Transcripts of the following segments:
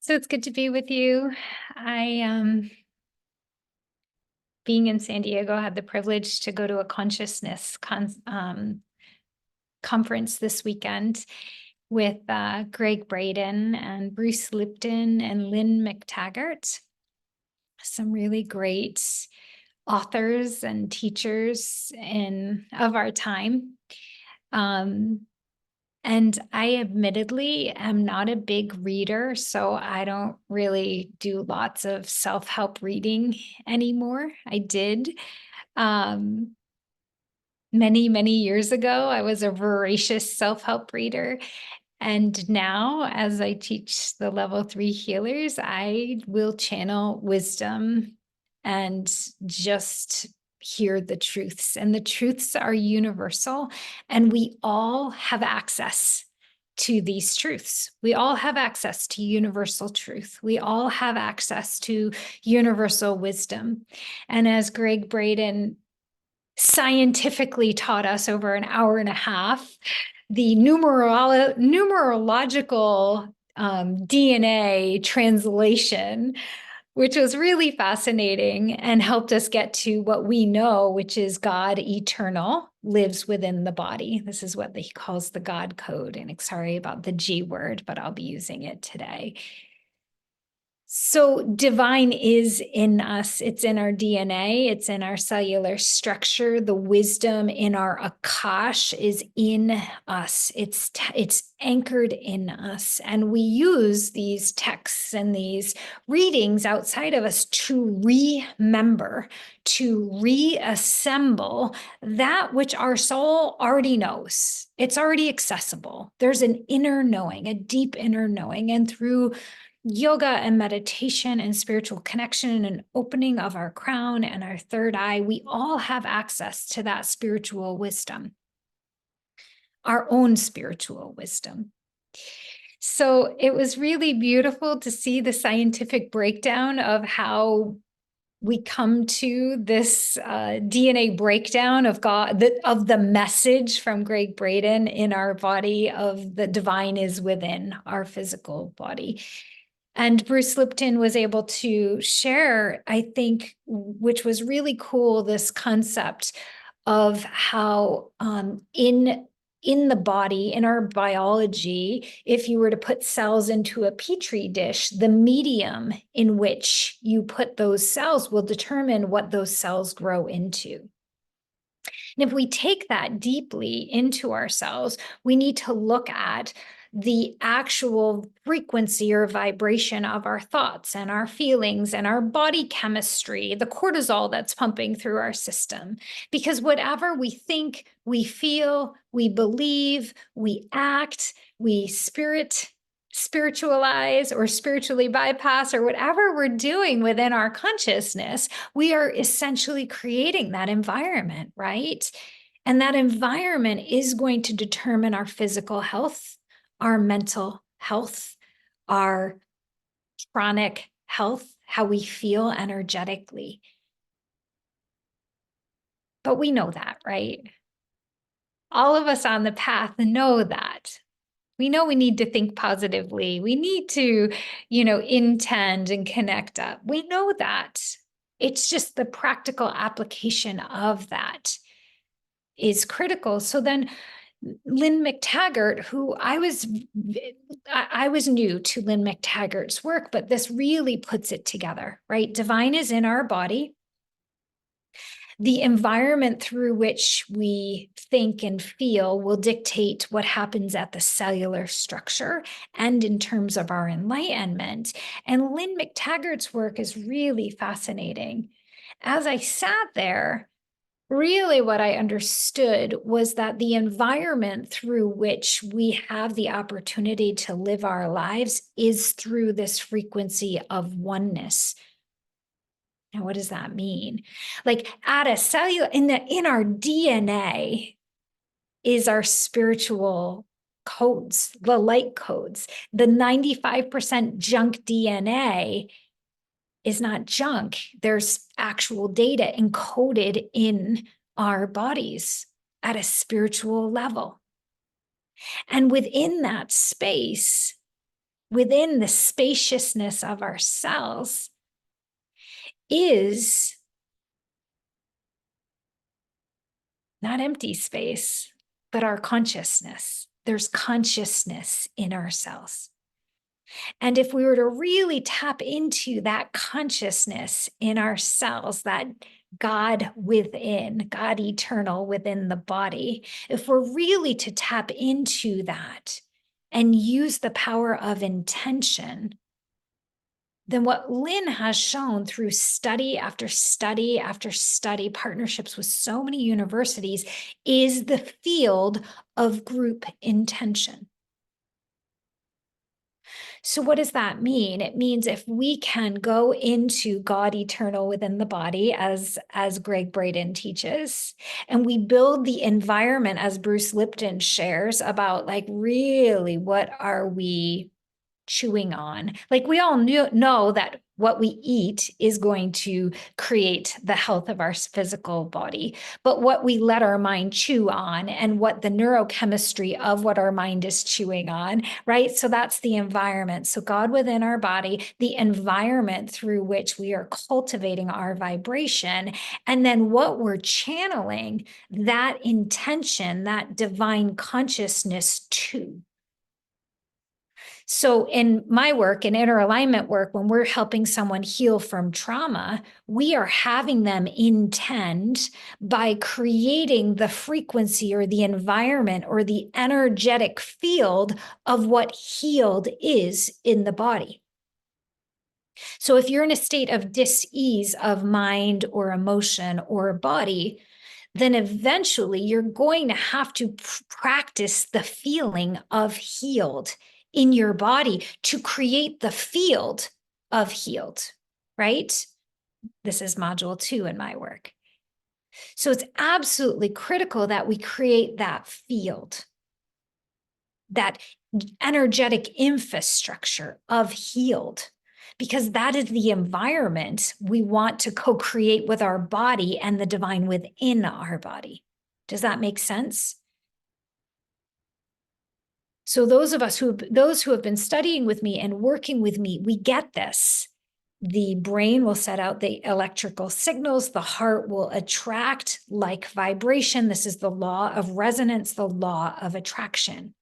So it's good to be with you. Being in San Diego, had the privilege to go to a consciousness conference this weekend with Greg Braden and Bruce Lipton and Lynn McTaggart. Some really great authors and teachers of our time. And I admittedly am not a big reader, so I don't really do lots of self-help reading anymore. I did. Many, many years ago, I was a voracious self-help reader. And now, as I teach the level 3 healers, I will channel wisdom and just hear the truths. And the truths are universal, and we all have access to these truths. We all have access to universal truth. We all have access to universal wisdom. And as Greg Braden scientifically taught us over an hour and a half, the numerological DNA translation, which was really fascinating and helped us get to what we know, which is God eternal lives within the body. This is what he calls the God code. And sorry about the G word, but I'll be using it today. So divine is in us. It's in our DNA. It's in our cellular structure. The wisdom in our Akash is in us. It's anchored in us. And we use these texts and these readings outside of us to remember, to reassemble that which our soul already knows. It's already accessible. There's an inner knowing, a deep inner knowing. And through yoga and meditation and spiritual connection and opening of our crown and our third eye, we all have access to that spiritual wisdom, our own spiritual wisdom. So it was really beautiful to see the scientific breakdown of how we come to this DNA breakdown of God, of the message from Greg Braden in our body of the divine is within our physical body. And Bruce Lipton was able to share, I think, which was really cool, this concept of how in the body, in our biology, if you were to put cells into a petri dish, the medium in which you put those cells will determine what those cells grow into. And if we take that deeply into ourselves, we need to look at the actual frequency or vibration of our thoughts and our feelings and our body chemistry, the cortisol that's pumping through our system. Because whatever we think, we feel, we believe, we act, we spiritualize or spiritually bypass or whatever we're doing within our consciousness, we are essentially creating that environment, right? And that environment is going to determine our physical health, our mental health, our chronic health, how we feel energetically. But we know that, right? All of us on the path know that. We know we need to think positively. We need to, intend and connect up. We know that. It's just the practical application of that is critical. So then Lynn McTaggart, who I was new to Lynn McTaggart's work, but this really puts it together, right? Divine is in our body. The environment through which we think and feel will dictate what happens at the cellular structure and in terms of our enlightenment. And Lynn McTaggart's work is really fascinating. As I sat there, really what I understood was that the environment through which we have the opportunity to live our lives is through this frequency of oneness. Now, what does that mean? Like at a cellular, in our DNA is our spiritual codes, the light codes. The 95% junk DNA is not junk. There's actual data encoded in our bodies at a spiritual level. And within that space, within the spaciousness of our cells is not empty space, but our consciousness. There's consciousness in our cells. And if we were to really tap into that consciousness in our cells, that God within, God eternal within the body, if we're really to tap into that and use the power of intention, then what Lynn has shown through study after study after study, partnerships with so many universities, is the field of group intention. So what does that mean? It means if we can go into God eternal within the body, as Greg Braden teaches, and we build the environment, as Bruce Lipton shares about, like, really, what are we chewing on? Like, we all know that what we eat is going to create the health of our physical body, but what we let our mind chew on and what the neurochemistry of what our mind is chewing on, right? So that's the environment. So God within our body, the environment through which we are cultivating our vibration, and then what we're channeling that intention, that divine consciousness to. So in my work, in inner alignment work, when we're helping someone heal from trauma, we are having them intend by creating the frequency or the environment or the energetic field of what healed is in the body. So if you're in a state of dis-ease of mind or emotion or body, then eventually you're going to have to practice the feeling of healed in your body to create the field of healed, right? This is module 2 in my work. So it's absolutely critical that we create that field, that energetic infrastructure of healed, because that is the environment we want to co-create with our body and the divine within our body. Does that make sense? So those who have been studying with me and working with me, we get this. The brain will set out the electrical signals. The heart will attract like vibration. This is the law of resonance, the law of attraction.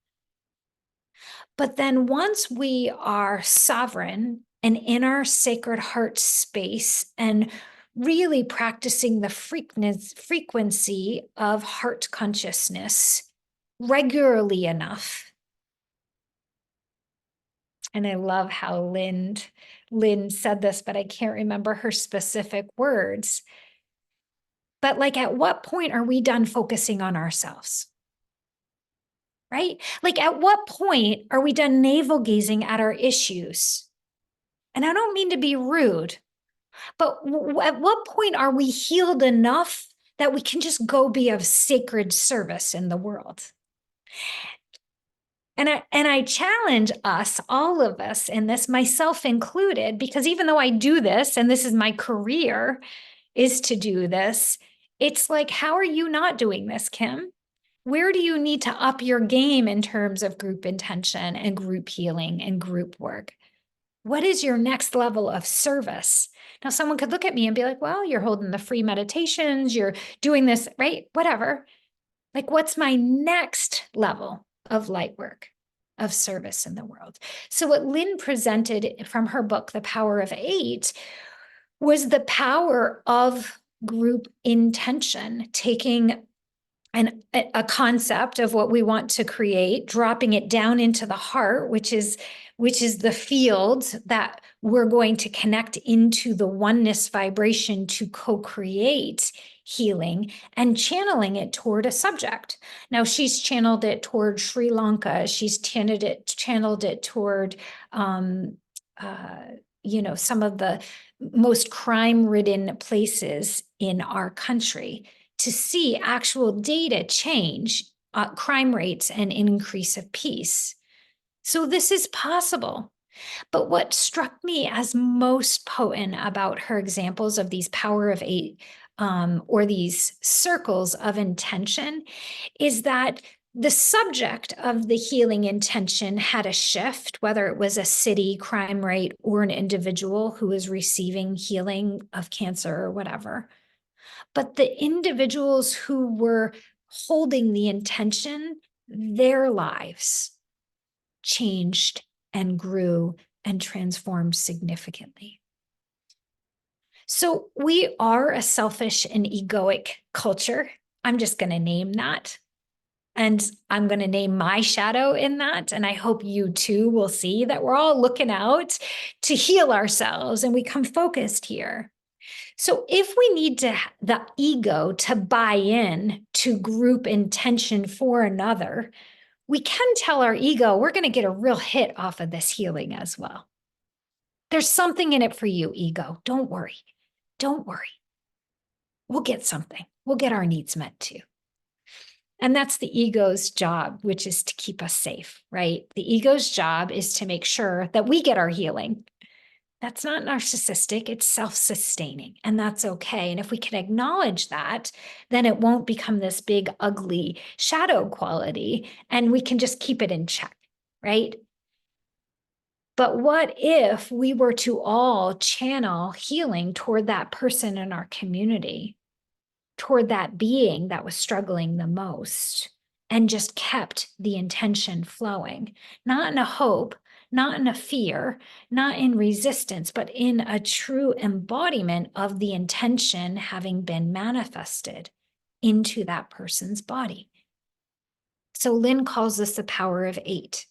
But then once we are sovereign and in our sacred heart space and really practicing the frequency of heart consciousness regularly enough, and I love how Lynn said this, but I can't remember her specific words. But like, at what point are we done focusing on ourselves? Right? Like, at what point are we done navel gazing at our issues? And I don't mean to be rude, but at what point are we healed enough that we can just go be of sacred service in the world? And I challenge us, all of us in this, myself included, because even though I do this, and this is my career, is to do this, it's like, how are you not doing this, Kim? Where do you need to up your game in terms of group intention and group healing and group work? What is your next level of service? Now, someone could look at me and be like, well, you're holding the free meditations, you're doing this, right? Whatever. Like, what's my next level of light work, of service in the world? So what Lynn presented from her book, The Power of 8, was the power of group intention, taking a concept of what we want to create, dropping it down into the heart, which is the field that we're going to connect into the oneness vibration to co-create healing, and channeling it toward a subject. Now, she's channeled it toward Sri Lanka. She's channeled it toward some of the most crime-ridden places in our country, to see actual data change crime rates and increase of peace. So this is possible. But what struck me as most potent about her examples of these power of 8 or these circles of intention is that the subject of the healing intention had a shift, whether it was a city crime rate or an individual who was receiving healing of cancer or whatever. But the individuals who were holding the intention, their lives changed and grew and transformed significantly. So we are a selfish and egoic culture. I'm just going to name that. And I'm going to name my shadow in that. And I hope you too will see that we're all looking out to heal ourselves and we come focused here. So if we need the ego to buy in to group intention for another, we can tell our ego we're going to get a real hit off of this healing as well. There's something in it for you, ego. Don't worry. Don't worry. We'll get something. We'll get our needs met too. And that's the ego's job, which is to keep us safe, right? The ego's job is to make sure that we get our healing. That's not narcissistic, it's self-sustaining, and that's okay. And if we can acknowledge that, then it won't become this big, ugly shadow quality, and we can just keep it in check, right? But what if we were to all channel healing toward that person in our community, toward that being that was struggling the most, and just kept the intention flowing, not in a hope, not in a fear, not in resistance, but in a true embodiment of the intention having been manifested into that person's body. So Lynn calls this the power of 8,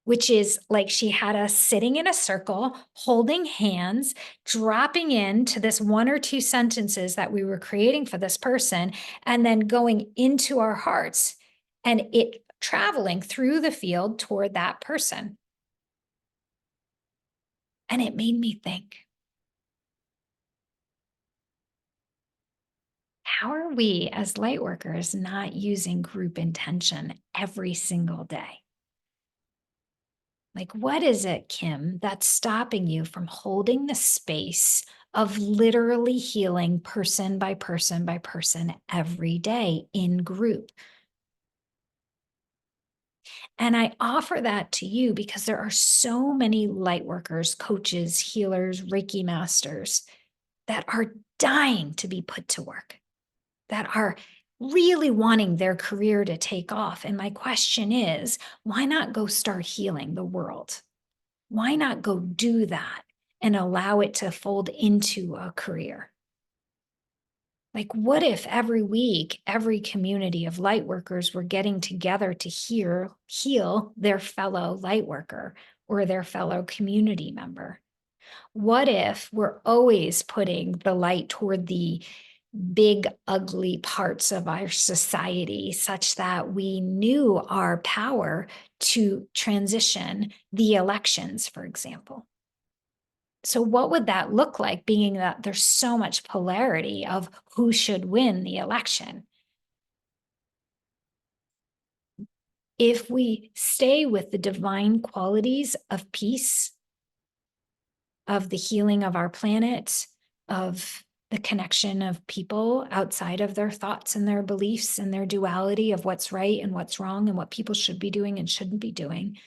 which is like she had us sitting in a circle, holding hands, dropping into this 1 or 2 sentences that we were creating for this person, and then going into our hearts and it traveling through the field toward that person. And it made me think, how are we as light workers not using group intention every single day? Like, what is it, Kim, that's stopping you from holding the space of literally healing person by person by person every day in group? And I offer that to you because there are so many light workers, coaches, healers, Reiki masters that are dying to be put to work, that are really wanting their career to take off. And my question is, why not go start healing the world? Why not go do that and allow it to fold into a career? Like, what if every week, every community of light workers were getting together to heal their fellow light worker or their fellow community member? What if we're always putting the light toward the big, ugly parts of our society such that we knew our power to transition the elections, for example? So what would that look like, being that there's so much polarity of who should win the election? If we stay with the divine qualities of peace, of the healing of our planet, of the connection of people outside of their thoughts and their beliefs and their duality of what's right and what's wrong and what people should be doing and shouldn't be doing,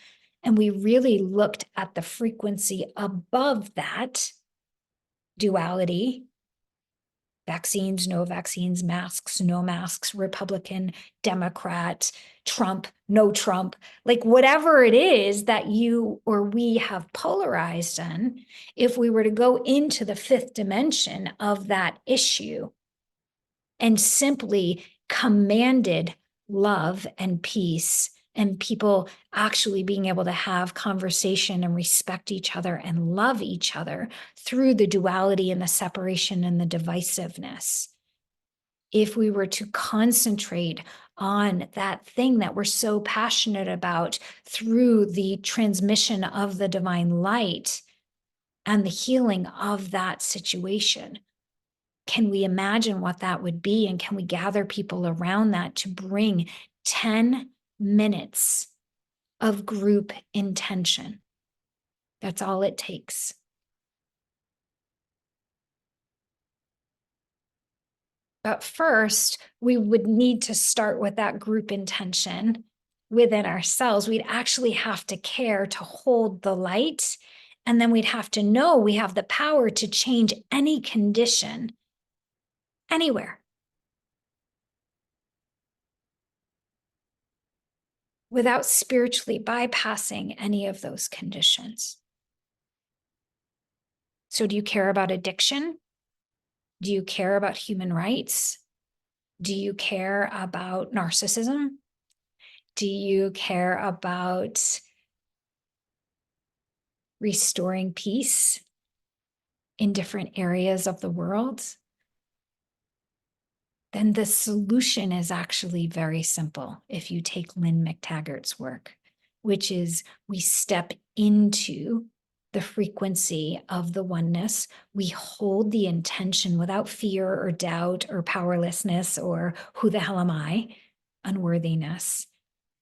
and we really looked at the frequency above that duality, vaccines, no vaccines, masks, no masks, Republican, Democrat, Trump, no Trump, like whatever it is that you or we have polarized on, if we were to go into the 5th dimension of that issue and simply commanded love and peace and people actually being able to have conversation and respect each other and love each other through the duality and the separation and the divisiveness. If we were to concentrate on that thing that we're so passionate about through the transmission of the divine light and the healing of that situation, can we imagine what that would be? And can we gather people around that to bring 10 minutes of group intention? That's all it takes. But first, we would need to start with that group intention within ourselves. We'd actually have to care to hold the light. And then we'd have to know we have the power to change any condition anywhere without spiritually bypassing any of those conditions. So, do you care about addiction? Do you care about human rights? Do you care about narcissism? Do you care about restoring peace in different areas of the world? Then the solution is actually very simple if you take Lynn McTaggart's work, which is we step into the frequency of the oneness. We hold the intention without fear or doubt or powerlessness or who the hell am I, unworthiness.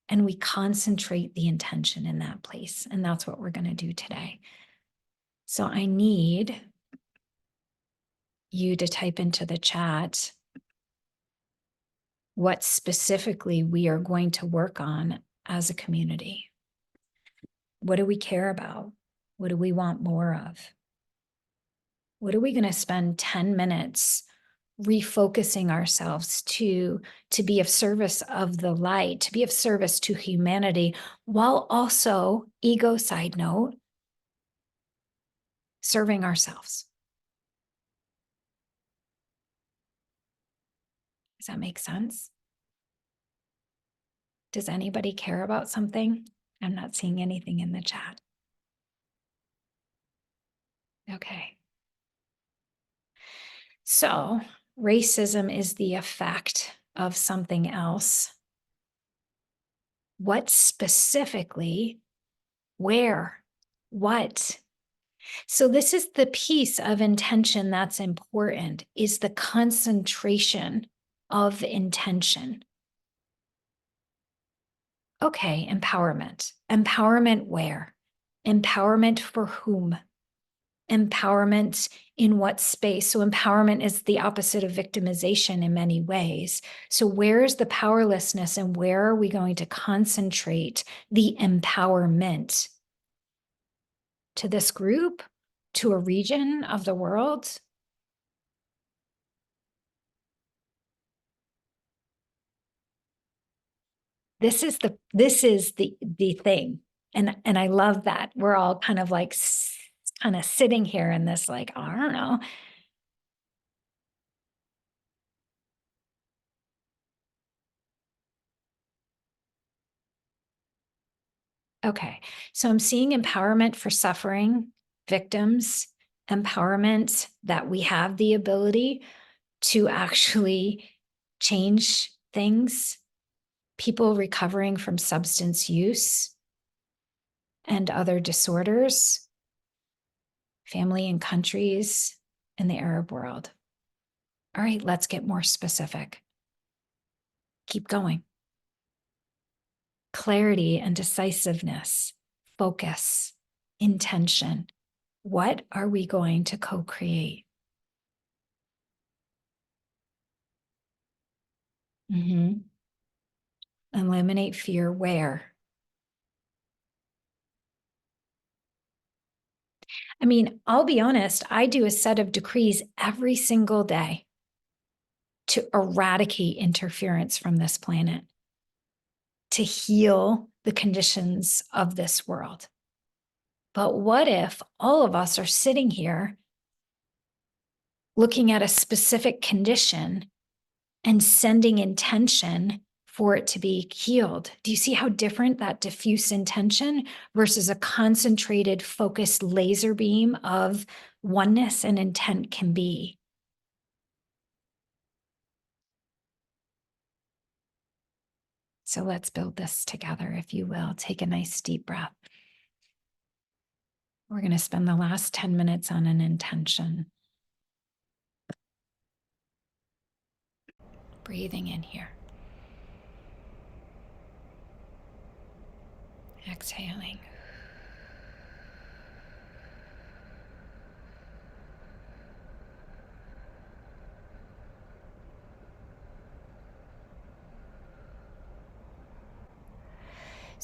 And we concentrate the intention in that place. And that's what we're going to do today. So I need you to type into the chat what specifically we are going to work on as a community. What do we care about? What do we want more of? What are we going to spend 10 minutes refocusing ourselves to be of service of the light, to be of service to humanity, while also, ego side note, serving ourselves? Does that make sense? Does anybody care about something? I'm not seeing anything in the chat. Okay. So, racism is the effect of something else. What specifically? Where? What? So this is the piece of intention that's important, is the concentration of intention. Okay, empowerment. Empowerment where? Empowerment for whom? Empowerment in what space? So empowerment is the opposite of victimization in many ways. So where is the powerlessness and where are we going to concentrate the empowerment? To this group? To a region of the world? This is the thing. And I love that. We're all kind of like kind of sitting here in this, like, I don't know. Okay. So I'm seeing empowerment for suffering victims, empowerment that we have the ability to actually change things, people recovering from substance use and other disorders, family and countries in the Arab world. All right, let's get more specific. Keep going. Clarity and decisiveness, focus, intention. What are we going to co-create? Eliminate fear where? I mean, I'll be honest, I do a set of decrees every single day to eradicate interference from this planet, to heal the conditions of this world. But what if all of us are sitting here looking at a specific condition and sending intention for it to be healed? Do you see how different that diffuse intention versus a concentrated, focused laser beam of oneness and intent can be? So let's build this together, if you will. Take a nice deep breath. We're going to spend the last 10 minutes on an intention. Breathing in here. Exhaling.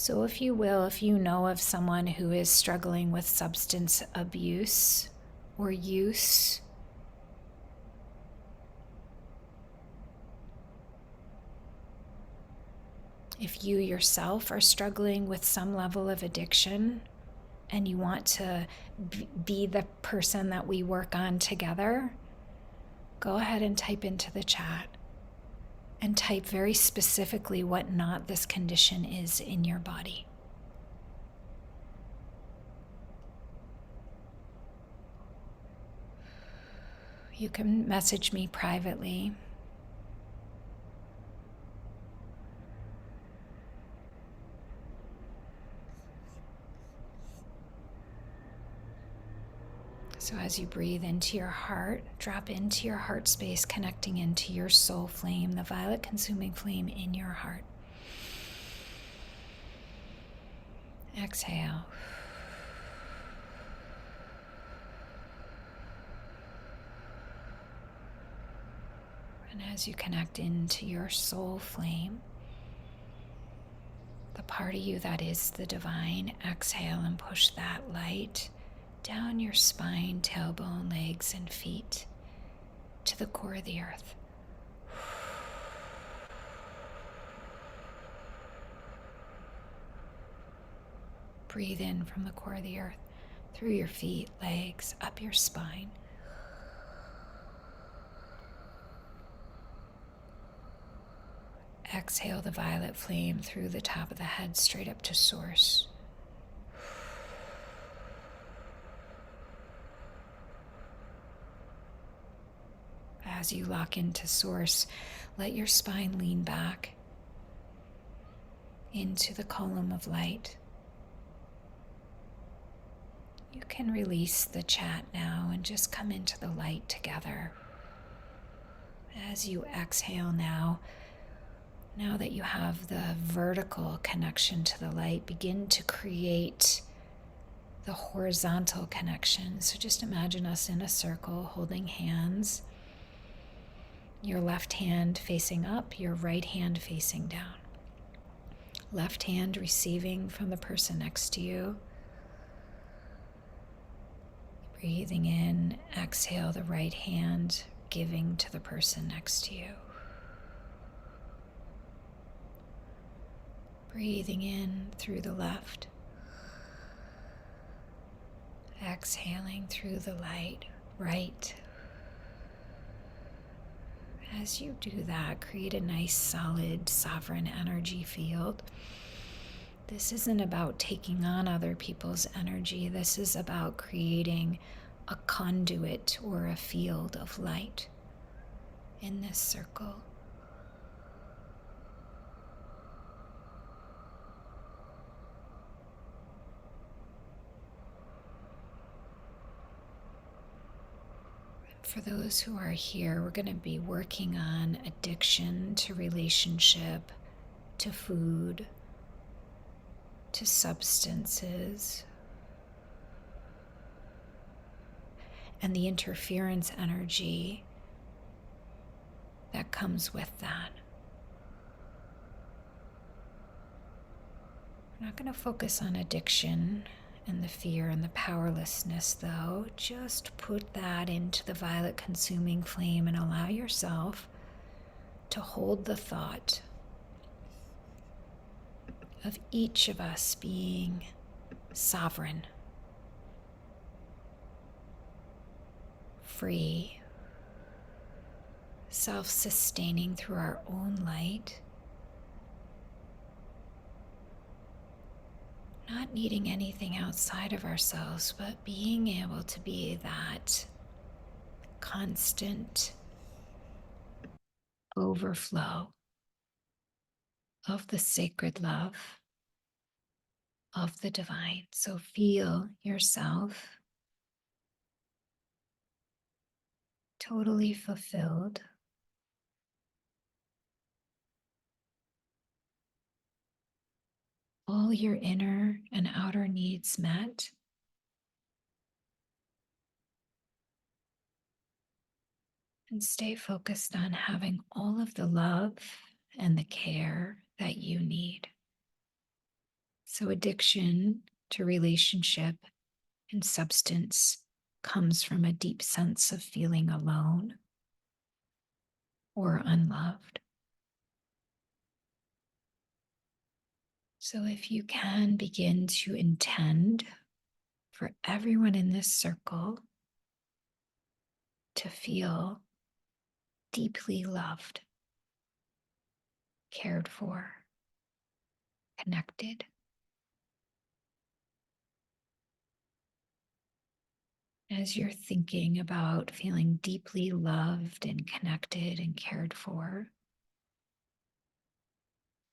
So if you will, if you know of someone who is struggling with substance abuse or use, if you yourself are struggling with some level of addiction and you want to be the person that we work on together, go ahead and type into the chat and type very specifically what not this condition is in your body. You can message me privately. So as you breathe into your heart, drop into your heart space, connecting into your soul flame, the violet consuming flame in your heart. Exhale. And as you connect into your soul flame, the part of you that is the divine, exhale and push that light down your spine, tailbone, legs, and feet to the core of the earth. Breathe in from the core of the earth, through your feet, legs, up your spine. Exhale the violet flame through the top of the head, straight up to source. As you lock into source, let your spine lean back into the column of light. You can release the chat now and just come into the light together. As you exhale now that you have the vertical connection to the light, begin to create the horizontal connection. So just imagine us in a circle holding hands. Your left hand facing up, your right hand facing down. Left hand receiving from the person next to you. Breathing in, exhale the right hand, giving to the person next to you. Breathing in through the left. Exhaling through the right. As you do that, create a nice, solid, sovereign energy field. This isn't about taking on other people's energy. This is about creating a conduit or a field of light in this circle. For those who are here, we're going to be working on addiction to relationship, to food, to substances, and the interference energy that comes with that. We're not going to focus on addiction and the fear and the powerlessness, though. Just put that into the violet consuming flame and allow yourself to hold the thought of each of us being sovereign, free, self-sustaining through our own light, not needing anything outside of ourselves, but being able to be that constant overflow of the sacred love of the divine. So feel yourself totally fulfilled, all your inner and outer needs met. And stay focused on having all of the love and the care that you need. So addiction to relationship and substance comes from a deep sense of feeling alone or unloved. So if you can begin to intend for everyone in this circle to feel deeply loved, cared for, connected. As you're thinking about feeling deeply loved and connected and cared for,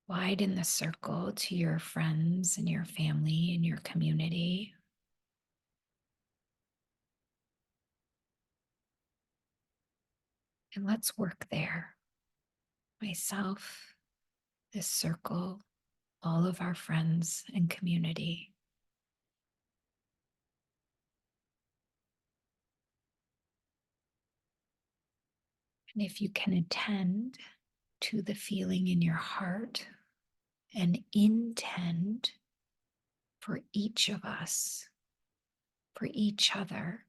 widen the circle to your friends and your family and your community. And let's work there. Myself, this circle, all of our friends and community. And if you can attend to the feeling in your heart and intend for each of us, for each other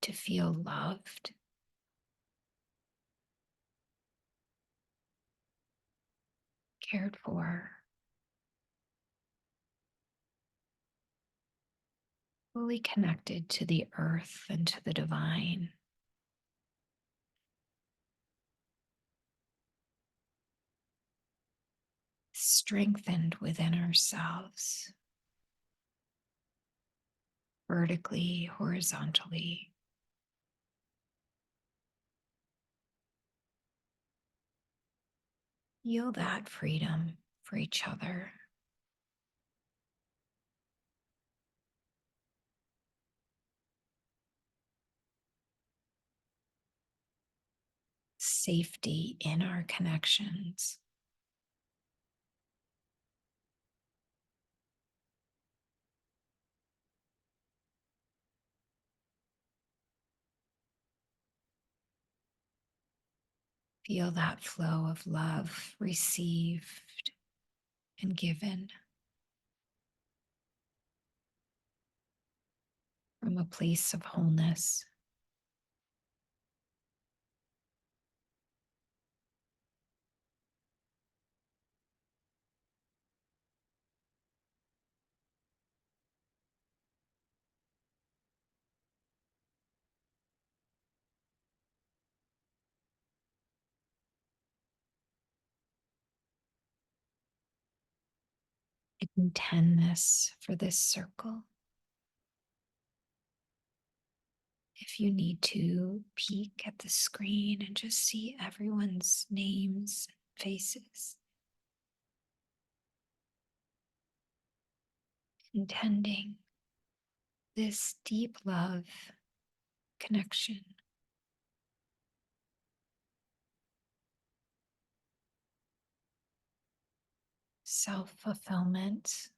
to feel loved, cared for, fully connected to the earth and to the divine. Strengthened within ourselves, vertically, horizontally. Feel that freedom for each other. Safety in our connections. Feel that flow of love received and given from a place of wholeness. Intend this for this circle. If you need to peek at the screen and just see everyone's names and faces, intending this deep love connection, self-fulfillment,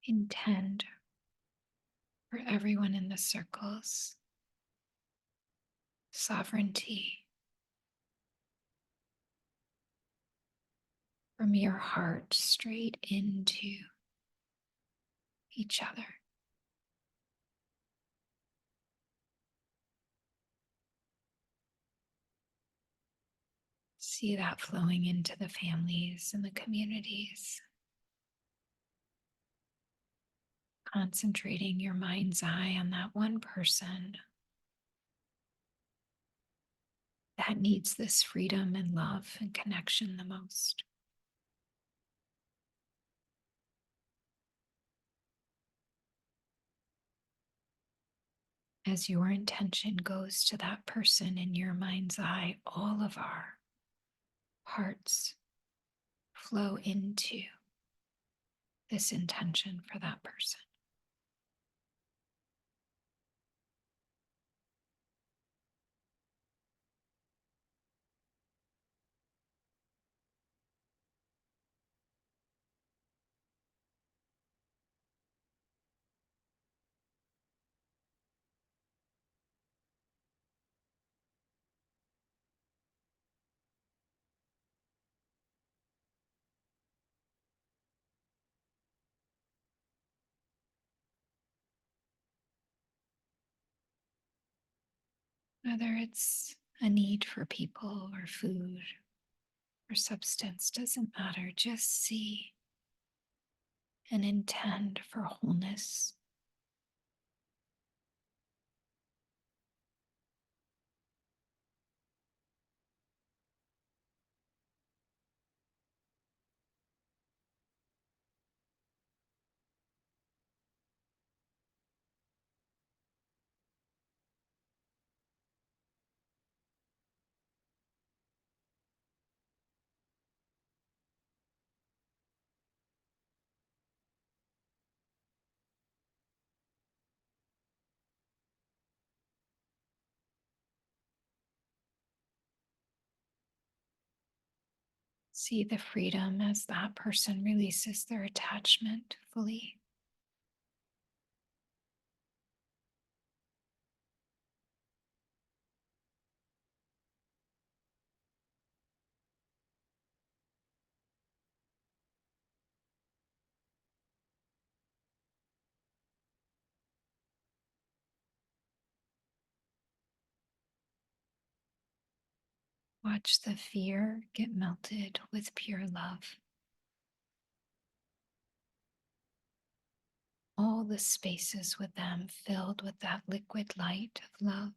intend for everyone in the circles, sovereignty from your heart straight into each other. See that flowing into the families and the communities. Concentrating your mind's eye on that one person that needs this freedom and love and connection the most. As your intention goes to that person in your mind's eye, all of our hearts flow into this intention for that person. Whether it's a need for people or food or substance, doesn't matter. Just see and intend for wholeness. See the freedom as that person releases their attachment fully. Watch the fear get melted with pure love. All the spaces with them filled with that liquid light of love.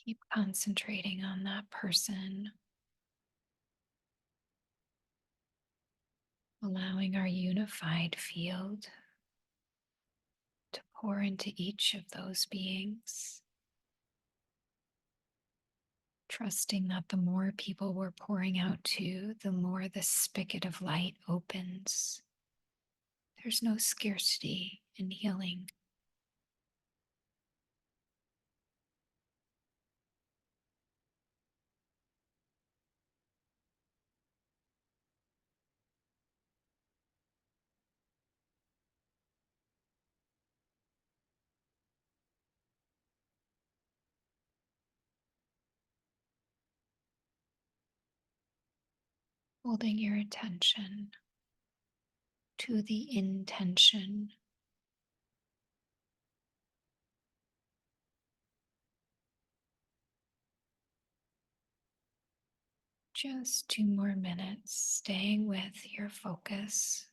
Keep concentrating on that person, allowing our unified field to pour into each of those beings. Trusting that the more people we're pouring out to, the more the spigot of light opens. There's no scarcity in healing. Holding your attention to the intention. Just 2 more minutes, staying with your focus.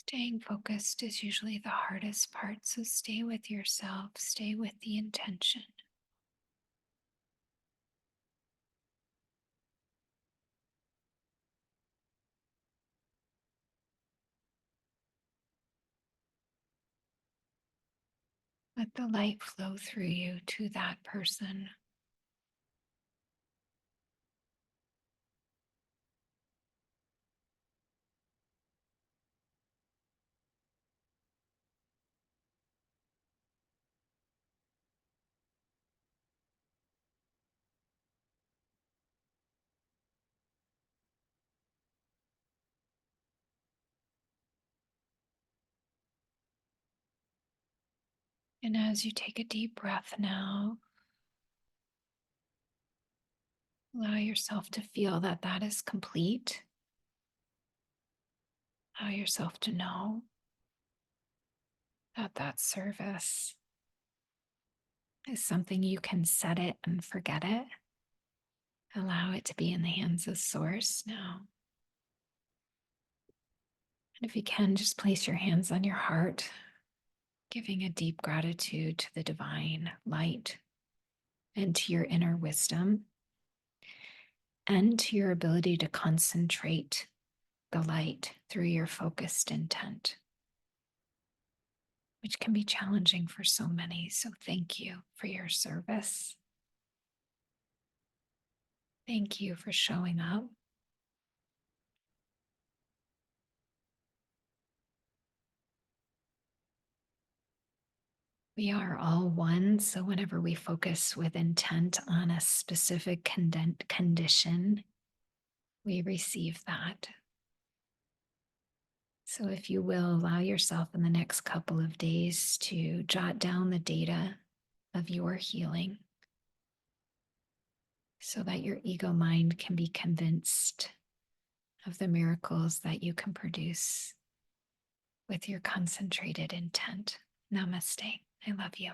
Staying focused is usually the hardest part, so stay with yourself, stay with the intention. Let the light flow through you to that person. And as you take a deep breath now, allow yourself to feel that that is complete. Allow yourself to know that that service is something you can set it and forget it. Allow it to be in the hands of Source now. And if you can, just place your hands on your heart, giving a deep gratitude to the divine light and to your inner wisdom and to your ability to concentrate the light through your focused intent, which can be challenging for so many. So thank you for your service. Thank you for showing up. We are all one. So whenever we focus with intent on a specific condition, we receive that. So if you will, allow yourself in the next couple of days to jot down the data of your healing so that your ego mind can be convinced of the miracles that you can produce with your concentrated intent. Namaste. I love you.